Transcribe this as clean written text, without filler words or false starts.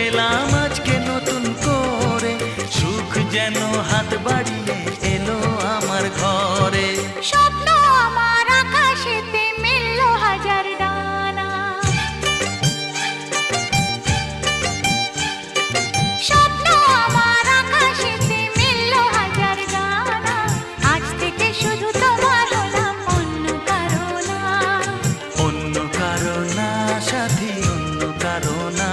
পেলাম আজকে নতুন করে, সুখ যেন হাত বাড়িয়ে এলো আমার ঘরে। স্বপ্ন আমার আকাশেতে মেলল হাজার ডানা, স্বপ্ন আমার আকাশেতে মেলল হাজার ডানা। আজ থেকে শুধু তোমার হলাম, অন্য কারো না। অন্য কারো না সাথী, অন্য কারো না।